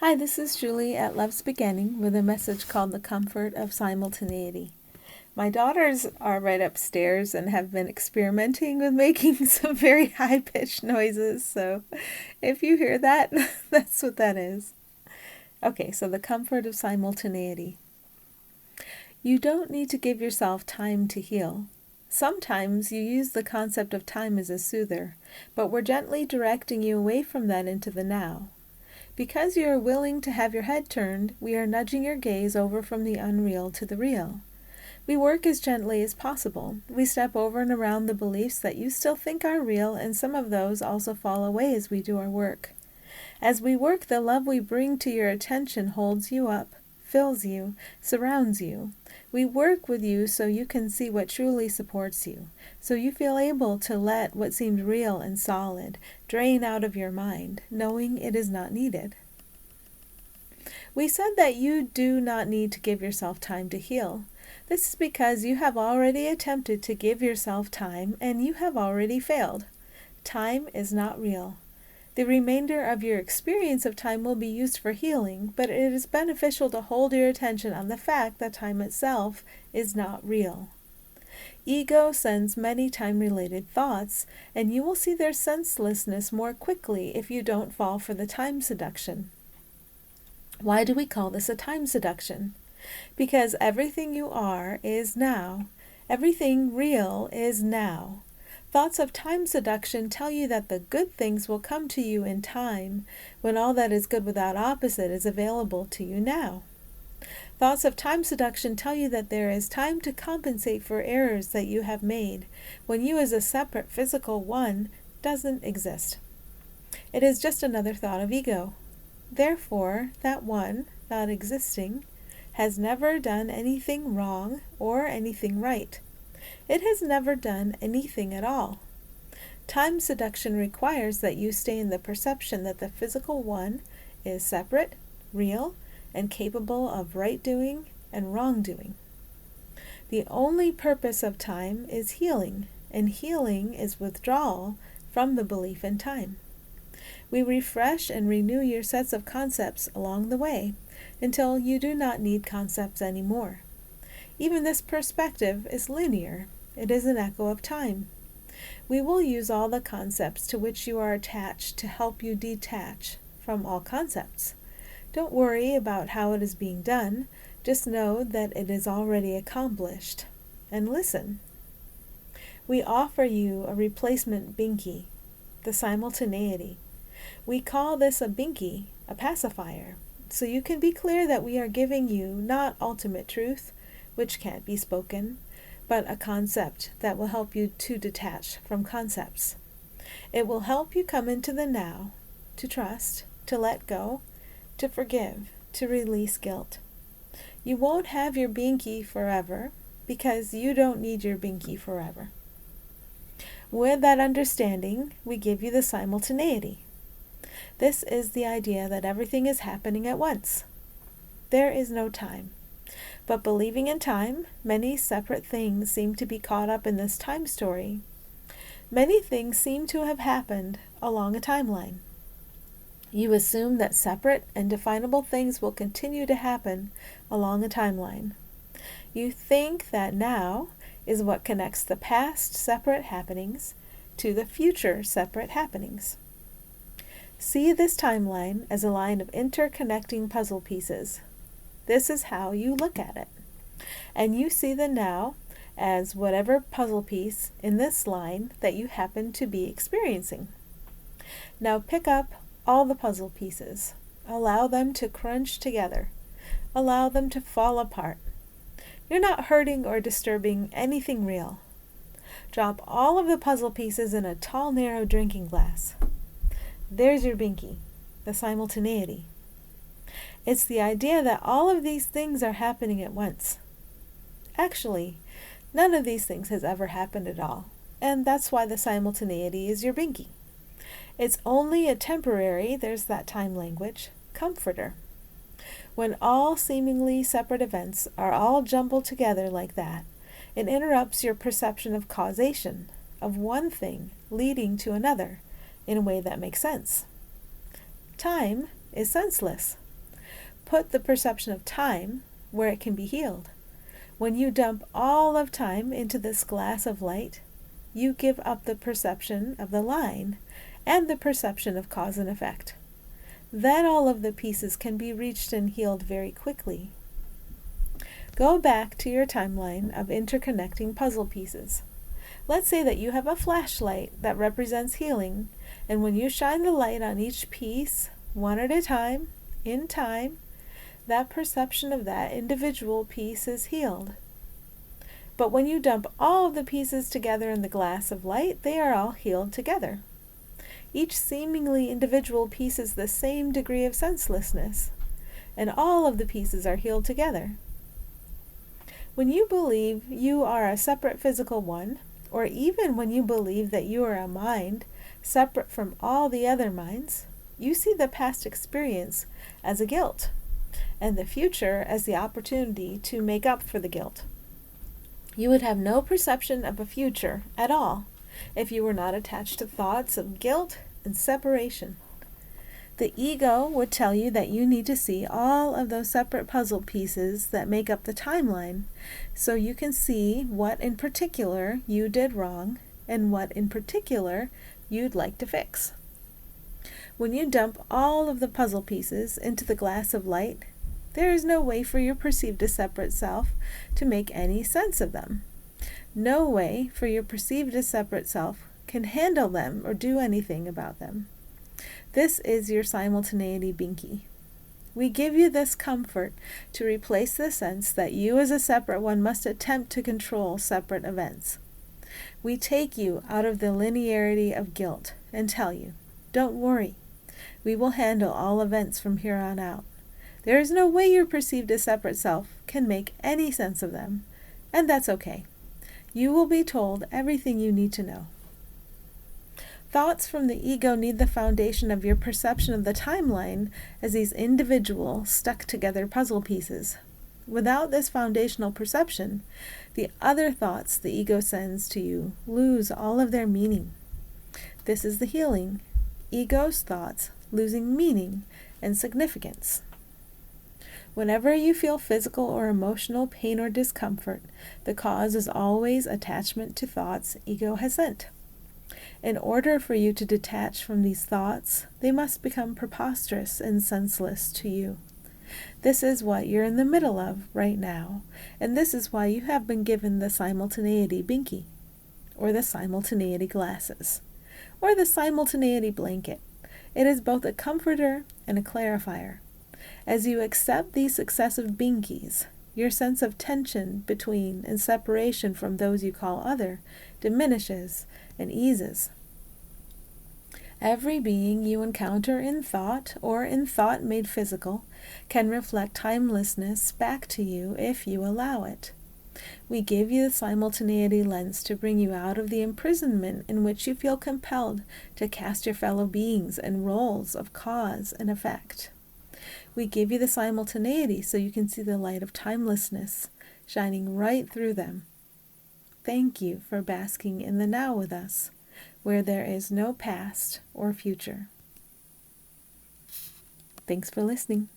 Hi, this is Julie at Love's Beginning with a message called The Comfort of Simultaneity. My daughters are right upstairs and have been experimenting with making some very high-pitched noises, so if you hear that, that's what that is. Okay, so the comfort of simultaneity. You don't need to give yourself time to heal. Sometimes you use the concept of time as a soother, but we're gently directing you away from that into the now. Because you are willing to have your head turned, we are nudging your gaze over from the unreal to the real. We work as gently as possible. We step over and around the beliefs that you still think are real, and some of those also fall away as we do our work. As we work, the love we bring to your attention holds you up, fills you, surrounds you. We work with you so you can see what truly supports you, so you feel able to let what seemed real and solid drain out of your mind, knowing it is not needed. We said that you do not need to give yourself time to heal. This is because you have already attempted to give yourself time and you have already failed. Time is not real. The remainder of your experience of time will be used for healing, but it is beneficial to hold your attention on the fact that time itself is not real. Ego sends many time-related thoughts, and you will see their senselessness more quickly if you don't fall for the time seduction. Why do we call this a time seduction? Because everything you are is now. Everything real is now. Thoughts of time seduction tell you that the good things will come to you in time, when all that is good without opposite is available to you now. Thoughts of time seduction tell you that there is time to compensate for errors that you have made, when you as a separate physical one doesn't exist. It is just another thought of ego. Therefore, that one, not existing, has never done anything wrong or anything right. It has never done anything at all. Time seduction requires that you stay in the perception that the physical one is separate, real, and capable of right doing and wrong doing. The only purpose of time is healing, and healing is withdrawal from the belief in time. We refresh and renew your sets of concepts along the way until you do not need concepts anymore. Even this perspective is linear. It is an echo of time. We will use all the concepts to which you are attached to help you detach from all concepts. Don't worry about how it is being done. Just know that it is already accomplished. And listen. We offer you a replacement binky, the simultaneity. We call this a binky, a pacifier, so you can be clear that we are giving you not ultimate truth, which can't be spoken, but a concept that will help you to detach from concepts. It will help you come into the now, to trust, to let go, to forgive, to release guilt. You won't have your binky forever, because you don't need your binky forever. With that understanding, we give you the simultaneity. This is the idea that everything is happening at once. There is no time. But believing in time, many separate things seem to be caught up in this time story. Many things seem to have happened along a timeline. You assume that separate and definable things will continue to happen along a timeline. You think that now is what connects the past separate happenings to the future separate happenings. See this timeline as a line of interconnecting puzzle pieces. This is how you look at it. And you see the now as whatever puzzle piece in this line that you happen to be experiencing. Now pick up all the puzzle pieces. Allow them to crunch together. Allow them to fall apart. You're not hurting or disturbing anything real. Drop all of the puzzle pieces in a tall, narrow drinking glass. There's your binky, the simultaneity. It's the idea that all of these things are happening at once. Actually, none of these things has ever happened at all, and that's why the simultaneity is your binky. It's only a temporary, there's that time language, comforter. When all seemingly separate events are all jumbled together like that, it interrupts your perception of causation, of one thing leading to another, in a way that makes sense. Time is senseless. put the perception of time where it can be healed. When you dump all of time into this glass of light, you give up the perception of the line and the perception of cause and effect. Then all of the pieces can be reached and healed very quickly. Go back to your timeline of interconnecting puzzle pieces. Let's say that you have a flashlight that represents healing, and when you shine the light on each piece, one at a time, in time, that perception of that individual piece is healed. But when you dump all of the pieces together in the glass of light, they are all healed together. Each seemingly individual piece is the same degree of senselessness, and all of the pieces are healed together. When you believe you are a separate physical one, or even when you believe that you are a mind separate from all the other minds, you see the past experience as a guilt, and the future as the opportunity to make up for the guilt. You would have no perception of a future at all if you were not attached to thoughts of guilt and separation. The ego would tell you that you need to see all of those separate puzzle pieces that make up the timeline so you can see what in particular you did wrong and what in particular you'd like to fix. When you dump all of the puzzle pieces into the glass of light, there is no way for your perceived as separate self to make any sense of them. No way for your perceived as separate self can handle them or do anything about them. This is your simultaneity binky. We give you this comfort to replace the sense that you as a separate one must attempt to control separate events. We take you out of the linearity of guilt and tell you, don't worry, we will handle all events from here on out. There is no way your perceived as separate self can make any sense of them, and that's okay. You will be told everything you need to know. Thoughts from the ego need the foundation of your perception of the timeline as these individual, stuck-together puzzle pieces. Without this foundational perception, the other thoughts the ego sends to you lose all of their meaning. This is the healing. Ego's thoughts losing meaning and significance. Whenever you feel physical or emotional pain or discomfort, the cause is always attachment to thoughts ego has sent. In order for you to detach from these thoughts, they must become preposterous and senseless to you. This is what you're in the middle of right now, and this is why you have been given the simultaneity binky, or the simultaneity glasses, or the simultaneity blanket. It is both a comforter and a clarifier. As you accept these successive binkies, your sense of tension between and separation from those you call other diminishes and eases. Every being you encounter in thought or in thought made physical can reflect timelessness back to you if you allow it. We give you the simultaneity lens to bring you out of the imprisonment in which you feel compelled to cast your fellow beings in roles of cause and effect. We give you the simultaneity so you can see the light of timelessness shining right through them. Thank you for basking in the now with us, where there is no past or future. Thanks for listening.